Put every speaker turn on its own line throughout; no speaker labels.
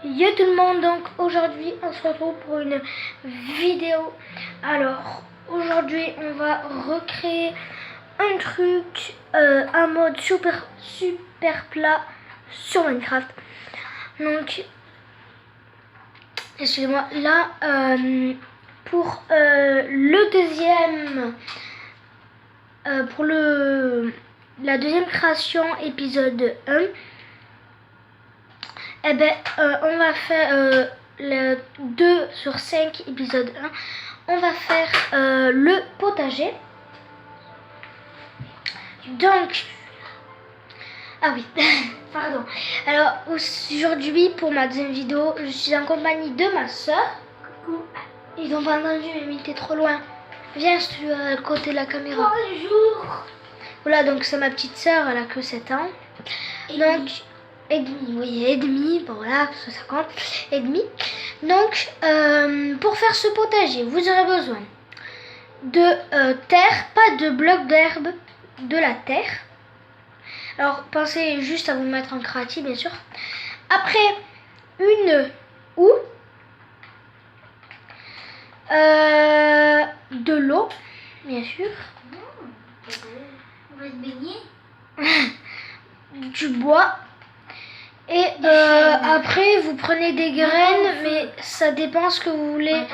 Yo tout le monde, donc aujourd'hui on se retrouve pour une vidéo. Alors aujourd'hui on va recréer un truc, un mode super plat sur Minecraft. Donc excusez-moi, là pour le deuxième, pour la deuxième création épisode 1. Eh ben, on va faire le 2 sur 5 épisode 1. On va faire le potager. Donc, ah oui, pardon. Alors, aujourd'hui, pour ma deuxième vidéo, je suis en compagnie de ma soeur. Coucou. Ils n'ont pas entendu, mais t'es trop loin. Viens, je suis à côté de la caméra. Bonjour. Voilà, donc c'est ma petite soeur, elle a que 7 ans. Donc, et demi, oui, et demi, bon voilà, parce que ça compte, et demi. Donc, pour faire ce potager, vous aurez besoin de terre, pas de blocs d'herbe, de la terre. Alors, pensez juste à vous mettre en créatif, bien sûr. Après, une houe, de l'eau, bien sûr.
On va se baigner.
Du bois. Et après, vous prenez des graines, mais ça dépend ce que vous voulez.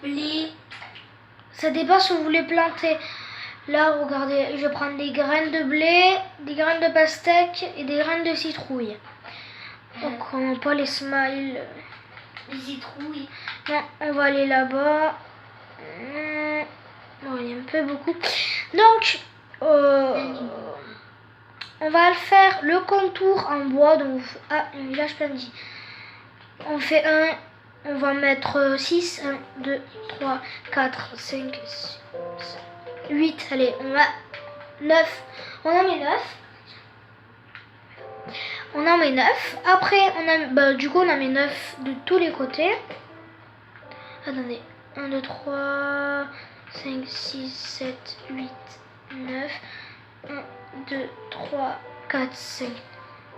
Blé.
Ça dépend ce que vous voulez planter. Là, regardez, je vais prendre des graines de blé, des graines de pastèque et des graines de citrouille. Donc, on va pas les smiles.
Les citrouilles.
Non, on va aller là-bas. Bon, il y a un peu beaucoup. Donc, on va le faire le contour en bois. Donc, ah, le village planti. On fait un, on va mettre 6, 1, 2, 3, 4, 5, 6, 8. Allez, on a 9. On en met 9. On en met 9. Après, du coup, on en met 9 de tous les côtés. Attendez. 1, 2, 3, 5, 6, 7, 8, 9. 1, 2, 3, 4, 5,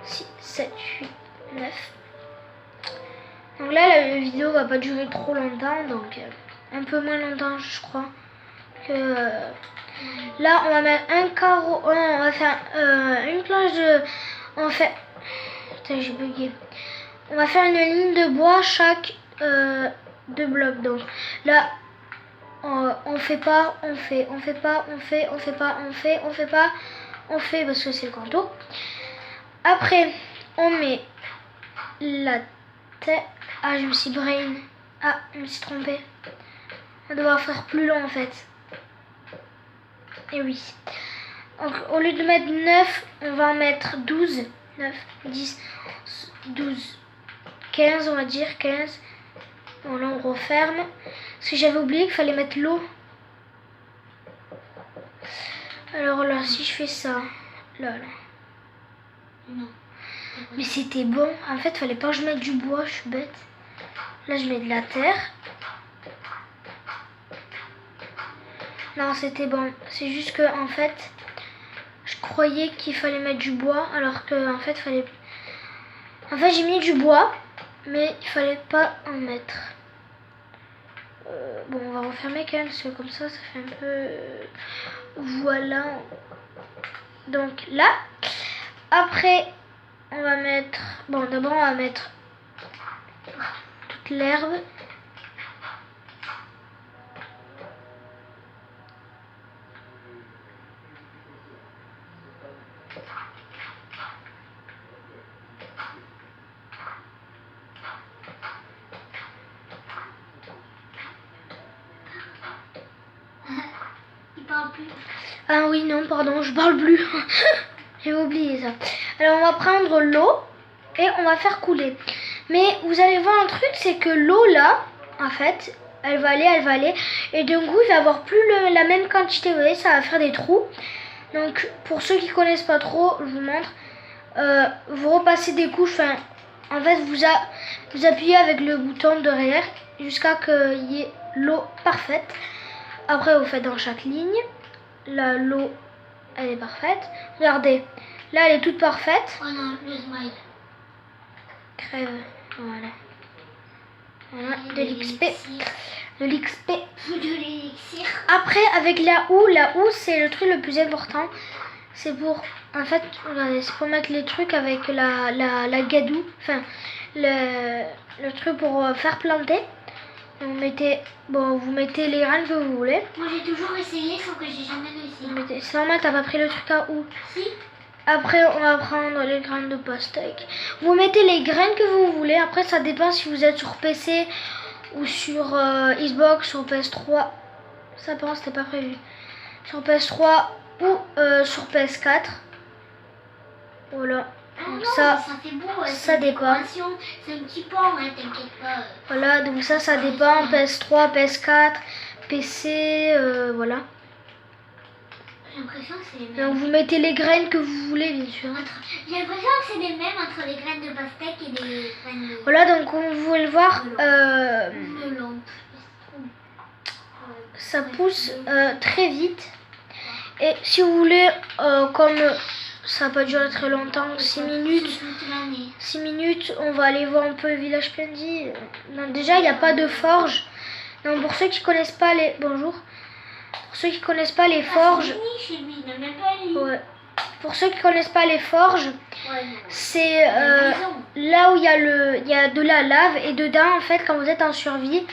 6, 7, 8, 9. Donc là, la vidéo va pas durer trop longtemps. Donc, un peu moins longtemps, je crois. Là, on va mettre un carreau. On va faire une planche de. On fait. Putain, j'ai bugué. On va faire une ligne de bois chaque 2 blocs. Donc là, on fait pas, on fait, on fait pas, on fait, on fait pas, on fait, on fait pas, on fait parce que c'est le contour. Après, on met la tête. Ah, je me suis brain. Ah, je me suis trompée. On va devoir faire plus long en fait. Et oui. Donc, au lieu de mettre 9, on va en mettre 12. 9, 10, 12, 15, on va dire 15. Bon, là, on referme. Parce que j'avais oublié qu'il fallait mettre l'eau. Alors là, si je fais ça, là.
Non.
Mais c'était bon. En fait, fallait pas que je mette du bois, je suis bête. Là, je mets de la terre. Non, c'était bon. C'est juste que, en fait, je croyais qu'il fallait mettre du bois, alors que, en fait, fallait. En fait, j'ai mis du bois, mais il fallait pas en mettre. Bon, on va refermer quand même, parce que comme ça fait un peu. Voilà. Donc là, après, on va mettre. Bon, d'abord, on va mettre toute l'herbe. Ah oui, non, pardon, je parle plus. J'ai oublié ça. Alors, on va prendre l'eau et on va faire couler. Mais vous allez voir un truc, c'est que l'eau là, en fait, elle va aller. Et d'un coup, il va y avoir plus la même quantité. Vous voyez, ça va faire des trous. Donc, pour ceux qui connaissent pas trop, je vous montre. Vous repassez des couches. Enfin, en fait, vous appuyez avec le bouton derrière jusqu'à qu'il y ait l'eau parfaite. Après, vous faites dans chaque ligne. Là, l'eau, elle est parfaite. Regardez, là, elle est toute parfaite.
Oh non, le smile.
Crève. Voilà. Voilà, de l'XP. De l'XP.
De l'élixir.
Après, avec la houe c'est le truc le plus important. C'est pour, en fait, regardez, c'est pour mettre les trucs avec la gadoue. Enfin, le truc pour faire planter. Vous mettez, vous mettez les graines que vous voulez.
Moi j'ai toujours essayé sauf que j'ai jamais réussi.
C'est normal, t'as pas pris le truc à houe.
Si.
Après, on va prendre les graines de pastèque. Vous mettez les graines que vous voulez. Après, ça dépend si vous êtes sur PC ou sur Xbox, sur PS3. Ça, par contre, c'était pas prévu. Sur PS3 ou sur PS4. Voilà.
Ah
Donc
non,
ça,
fait beau.
ça dépend.
C'est un petit pan, hein, t'inquiète pas.
Voilà, donc ça dépend. PS3, PS4, PC, voilà.
J'ai l'impression que c'est les mêmes.
Donc vous mettez les graines que vous voulez, bien sûr.
J'ai l'impression que c'est les mêmes entre les graines de pastèque et les graines de
Voilà, donc comme vous pouvez le voir,
melon.
ça pousse très vite. Et si vous voulez, comme ça va pas durer très longtemps, 6 minutes.
Toute l'année.
6 minutes, on va aller voir un peu le village Plendi. Non, déjà, il n'y a pas de forge. Donc, pour ceux qui connaissent pas les... Bonjour. Pour ceux qui connaissent pas les forges...
C'est chez lui, il n'a même pas un lit.
Ouais. Pour ceux qui connaissent pas les forges,
Ouais, non.
c'est là où il y a de la lave. Et dedans, en fait, quand vous êtes en survie,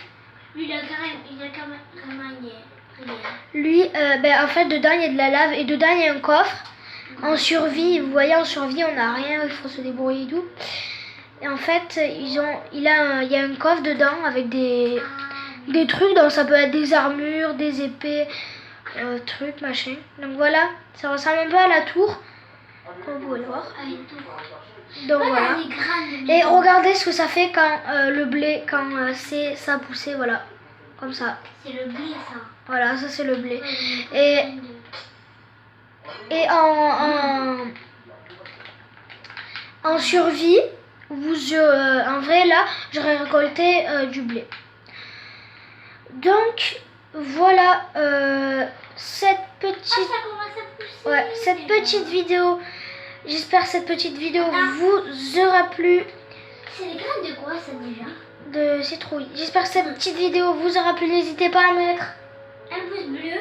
Lui, il a quand même rien.
lui, en fait, dedans, il y a de la lave. Et dedans, il y a un coffre. En survie, vous voyez, en survie, on n'a rien. Il faut se débrouiller et tout. Et en fait, il y a un coffre dedans avec des trucs. Donc, ça peut être des armures, des épées, trucs, machin. Donc, voilà. Ça ressemble un peu à la tour. Comme vous pouvez le voir. Donc, voilà. Et regardez ce que ça fait quand le blé, quand ça a poussé, voilà. Comme ça.
C'est le blé, ça.
Voilà, ça c'est le blé.
Ouais,
Et en survie, en vrai là, j'aurais récolté du blé. Donc voilà cette petite,
ça commence à pousser.
cette petite vidéo. J'espère que cette petite vidéo vous aura plu.
C'est les graines de quoi ça déjà?
De citrouille. J'espère que cette petite vidéo vous aura plu. N'hésitez pas à mettre
un pouce bleu.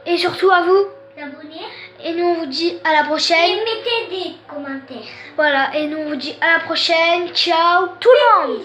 Et surtout à vous
Abonnez.
Et nous on vous dit à la prochaine.
Et mettez des commentaires.
Voilà, et nous on vous dit à la prochaine. Ciao tout le monde.